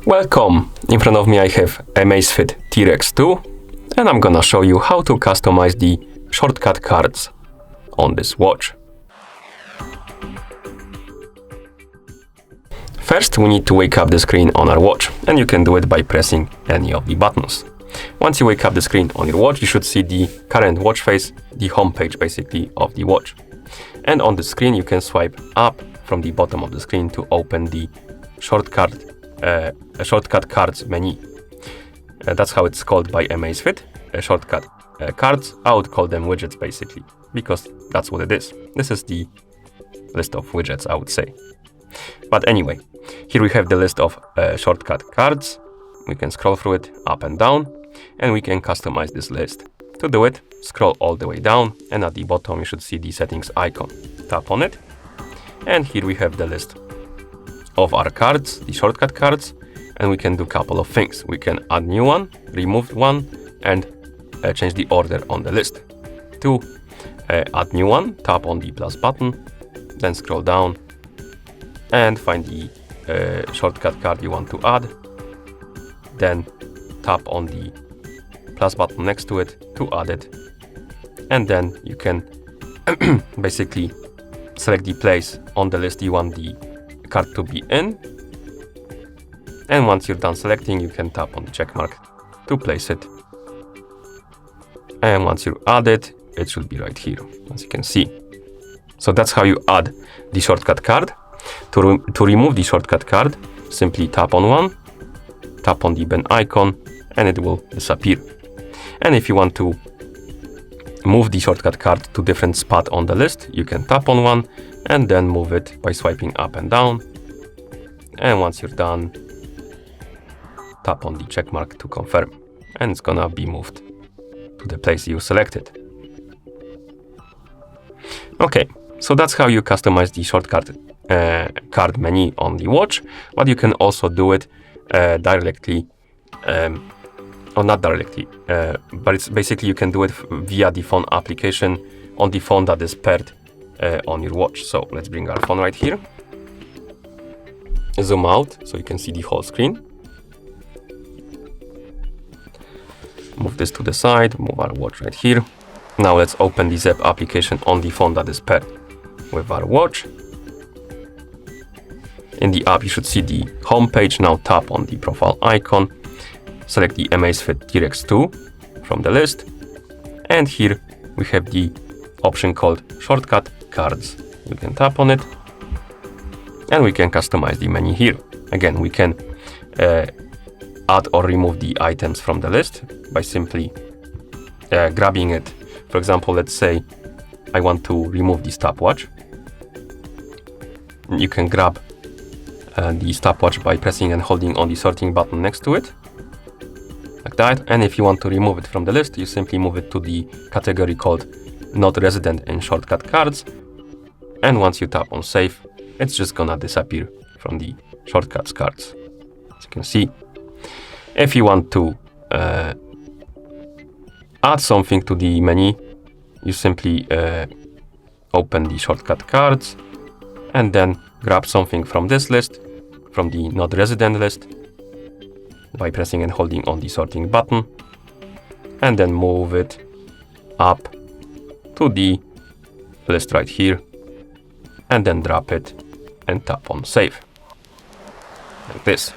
Welcome! In front of me I have Amazfit T Rex 2 and I'm gonna show you how to customize the shortcut cards on this watch. First we need to wake up the screen on our watch, and you can do it by pressing any of the buttons. Once you wake up the screen on your watch, you should see the current watch face, the home page basically of the watch. And on the screen you can swipe up from the bottom of the screen to open the shortcut cards menu. That's how it's called by Amazfit, shortcut cards. I would call them widgets basically, because that's what it is. This is the list of widgets, I would say. But anyway, here we have the list of shortcut cards. We can scroll through it up and down, and we can customize this list. To do it, scroll all the way down, and at the bottom you should see the settings icon. Tap on it, and here we have the list of our cards, the shortcut cards, and we can do a couple of things. We can add new one, remove one, and change the order on the list. To add new one, tap on the plus button, then scroll down and find the shortcut card you want to add. Then tap on the plus button next to it to add it, and then you can basically select the place on the list you want the card to be in. And once you're done selecting, you can tap on the check mark to place it. And once you add it, it should be right here, as you can see. So that's how you add the shortcut card. To remove the shortcut card, simply tap on one, tap on the pen icon, and it will disappear. And if you want to move the shortcut card to different spot on the list, you can tap on one and then move it by swiping up and down. And once you're done, tap on the check mark to confirm, and it's gonna be moved to the place you selected. Okay, so that's how you customize the shortcut card menu on the watch, but you can also do it directly, or not directly, but it's basically you can do it via the phone application on the phone that is paired on your watch. So let's bring our phone right here, zoom out so you can see the whole screen, move this to the side, move our watch right here. Now let's open the Zap application on the phone that is paired with our watch. In the app you should see the home page. Now tap on the profile icon, select the Amazfit T Rex 2 from the list, and here we have the option called shortcut cards. We can tap on it and we can customize the menu here. Again, we can add or remove the items from the list by simply grabbing it. For example, let's say I want to remove the stopwatch. You can grab the stopwatch by pressing and holding on the sorting button next to it, like that. And if you want to remove it from the list, you simply move it to the category called Not Resident in Shortcut Cards. And once you tap on Save, it's just gonna disappear from the shortcuts cards, as you can see. If you want to add something to the menu, you simply open the shortcut cards and then grab something from this list, from the Not Resident list, by pressing and holding on the sorting button, and then move it up to the list right here, and then drop it and tap on Save, like this.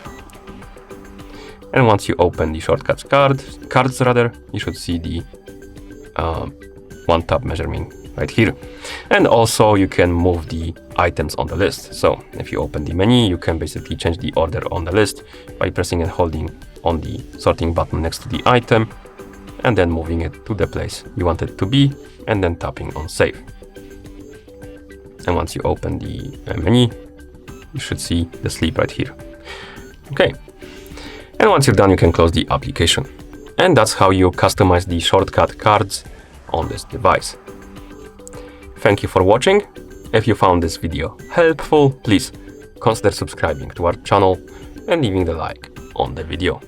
And once you open the shortcuts cards, you should see the one tap measurement right here. And also you can move the items on the list. So if you open the menu, you can basically change the order on the list by pressing and holding on the sorting button next to the item, and then moving it to the place you want it to be, and then tapping on Save. And once you open the menu, you should see the sleep right here. Okay. And once you're done, you can close the application. And that's how you customize the shortcut cards on this device. Thank you for watching. If you found this video helpful, please consider subscribing to our channel and leaving the like on the video.